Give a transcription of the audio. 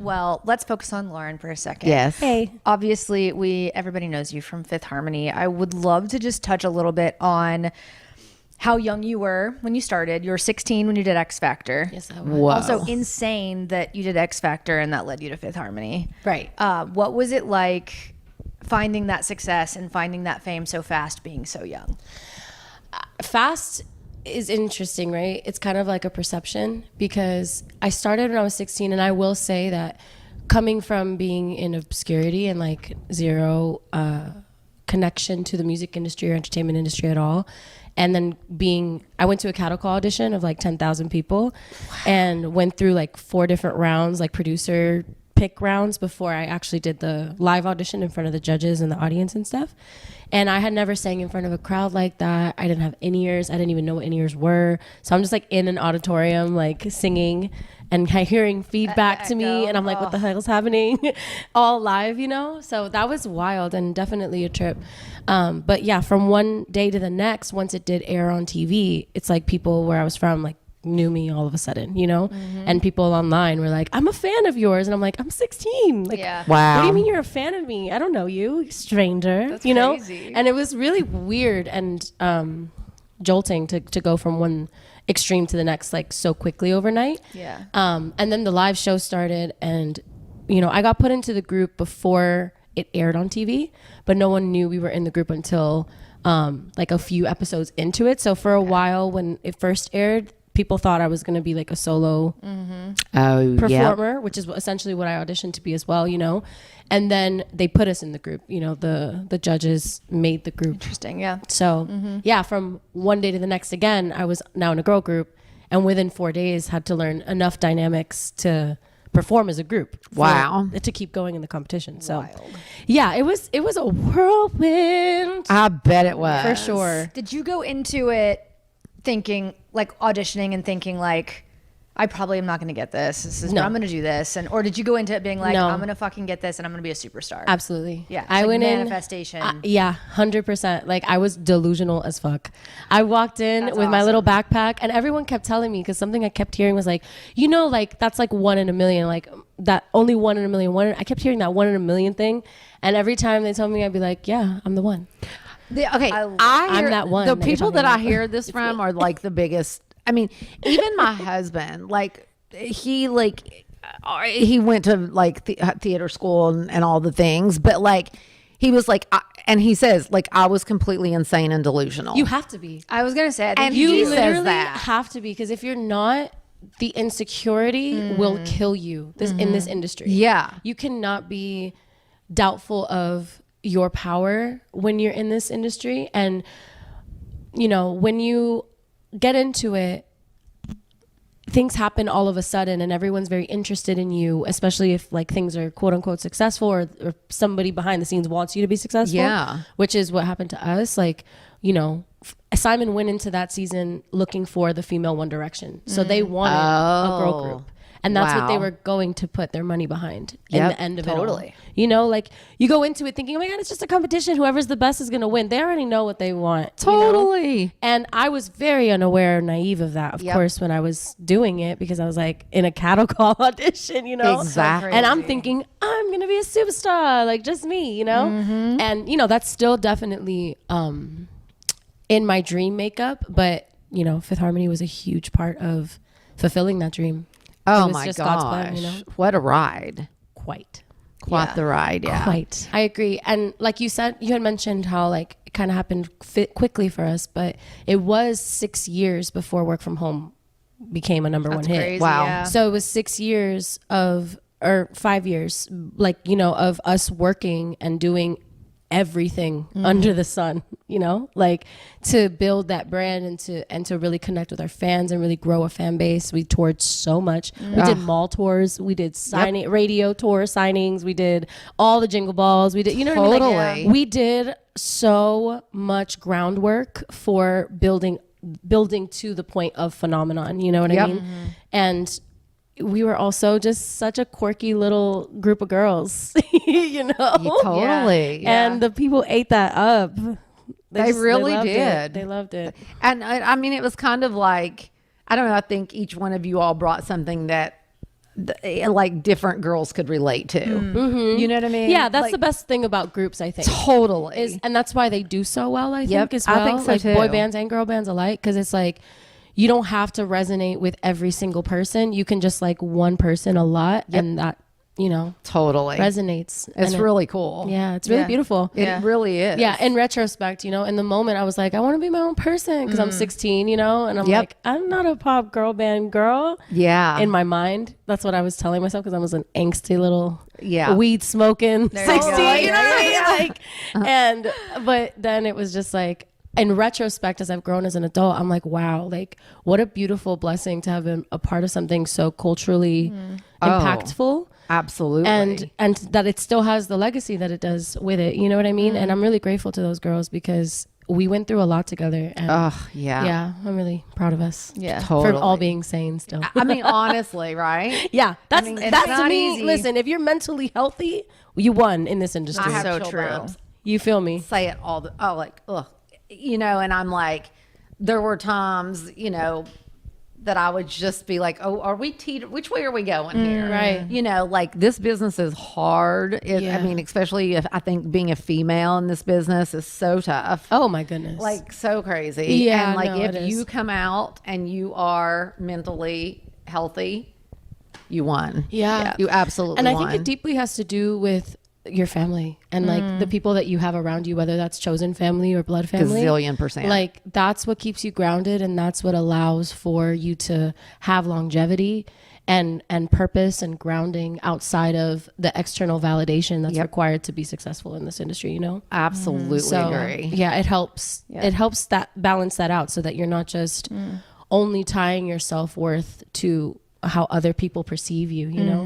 Well, let's focus on Lauren for a second. Yes. Hey. Obviously, everybody knows you from Fifth Harmony. I would love to just touch a little bit on how young you were when you started. You were 16 when you did X Factor. Yes, I was. Whoa. Also insane that you did X Factor and that led you to Fifth Harmony. Right. What was it like finding that success and finding that fame so fast being so young? Fast is interesting, right? It's kind of like a perception because I started when I was 16, and I will say that coming from being in obscurity and like zero connection to the music industry or entertainment industry at all, and then I went to a cattle call audition of like 10,000 people and went through like 4 different rounds, like producer pick rounds before I actually did the live audition in front of the judges and the audience and stuff. And I had never sang in front of a crowd like that. I didn't have in-ears. I didn't even know what in-ears were. So I'm just like in an auditorium, like singing and hearing feedback to me. And I'm like, what the hell is happening? All live, you know? So that was wild and definitely a trip. But yeah, from one day to the next, once it did air on TV, it's like people where I was from, like, knew me all of a sudden, you know? And people online were like, I'm a fan of yours. And I'm like, I'm 16. Like, Wow. what do you mean you're a fan of me? I don't know you, stranger. That's you know? crazy. And it was really weird and jolting to go from one extreme to the next, like, so quickly overnight. Yeah. And then the live show started, and, you know, I got put into the group before it aired on TV, but no one knew we were in the group until like a few episodes into it. So for a while when it first aired, people thought I was going to be like a solo performer, which is essentially what I auditioned to be as well, you know. And then they put us in the group, you know, the judges made the group. Interesting, yeah. So yeah, from one day to the next again, I was now in a girl group, and within 4 days had to learn enough dynamics to perform as a group. Wow. To keep going in the competition. So yeah, it was a whirlwind. I bet it was. For sure. Did you go into it thinking, like, auditioning and thinking like, I probably am not going to get this. I'm going to do this. Or did you go into it being like, No. I'm going to fucking get this and I'm going to be a superstar? Absolutely. Yeah. I went manifestation. yeah, 100%. Like, I was delusional as fuck. I walked in That's with my awesome. little backpack, and everyone kept telling me, because something I kept hearing was like, you know, like, that's like 1 in a million, like that only 1 in a million. I kept hearing that 1 in a million thing. And every time they told me, I'd be like, yeah, I'm the one. Okay, I'm that one The that you're people talking that I about. hear this from are like the biggest. I mean, even my husband, like he went to like theater school and all the things, but like he was like, and he says like I was completely insane and delusional. You have to be. I was going to say, I think And You he says literally that. have to be, because if you're not, the insecurity will kill you in this industry. Yeah. You cannot be doubtful of your power when you're in this industry. And, you know, when you get into it, things happen all of a sudden and everyone's very interested in you, especially if like things are quote unquote successful or somebody behind the scenes wants you to be successful. Yeah. Which is what happened to us. Like, you know, Simon went into that season looking for the female One Direction. So they wanted a girl group. And that's what they Wow. were going to put their money behind in Yep, the end of it totally. all. You know, like you go into it thinking, oh my God, it's just a competition. Whoever's the best is going to win. They already know what they want. you know? Totally. And I was very unaware, naive of that, of course, when I was doing it, because I was like in a cattle call audition, you know? Exactly. And I'm thinking, I'm going to be a superstar, like just me, you know? And, you know, that's still definitely in my dream makeup. But, you know, Fifth Harmony was a huge part of fulfilling that dream. Oh was my just gosh. God's plan, you know? What a ride. Quite. Quite the ride. Yeah. Quite. I agree. And like you said, you had mentioned how like it kind of happened quickly for us, but it was 6 years before Work From Home became a number one hit. Crazy, Wow. yeah. So it was 6 years or 5 years, like, you know, of us working and doing everything under the sun, you know, like to build that brand and to really connect with our fans and really grow a fan base. We toured so much. We did mall tours, we did radio tour signings, we did all the jingle balls, we did, you know what I mean? Like, Totally. we did so much groundwork for building to the point of phenomenon, you know what I mean? And we were also just such a quirky little group of girls, you know? Totally. Yeah. And the people ate that up. They really loved did. it. They loved it. And I mean, it was kind of like, I don't know, I think each one of you all brought something that like different girls could relate to. You know what I mean? Yeah, that's Like, the best thing about groups, I think. totally. And that's why they do so well, I Yep, think, as I well. think so like too. boy bands and girl bands alike, because it's like you don't have to resonate with every single person. You can just like one person a lot, and that, you know, Totally resonates. It's And really cool. yeah, it's really beautiful. It really is. Yeah, in retrospect, you know, in the moment I was like, I want to be my own person because I'm 16, you know, and I'm Yep. like, I'm not a pop girl band girl. Yeah. In my mind, that's what I was telling myself because I was an angsty little Yeah. weed smoking 16, you go. you know what I mean? Like, but then it was just like, in retrospect, as I've grown as an adult, I'm like, wow, like what a beautiful blessing to have been a part of something so culturally impactful. Absolutely. And that it still has the legacy that it does with it, you know what I mean? And I'm really grateful to those girls because we went through a lot together, and yeah, I'm really proud of us. Yeah. Totally. For all being sane still. I mean, honestly, right? Yeah, that's mean, it's that's to not me. easy. Listen, if you're mentally healthy, you won in this industry. I have So chill true. bumps. You feel me? Say it all the like ugh, you know, and I'm like, there were times, you know, that I would just be like, oh, are we which way are we going here? Right. You know, like this business is hard. Yeah. I mean, especially if I think being a female in this business is so tough. Oh my goodness. Like so crazy. Yeah, And like no, it if is. you come out and you are mentally healthy, you won. Yeah. You absolutely And I won. think it deeply has to do with your family and like the people that you have around you, whether that's chosen family or blood family. Gazillion percent. Like that's what keeps you grounded, and that's what allows for you to have longevity and purpose and grounding outside of the external validation that's required to be successful in this industry, you know? Absolutely So agree. yeah, it helps. It helps that balance that out so that you're not just only tying your self-worth to how other people perceive you, you know?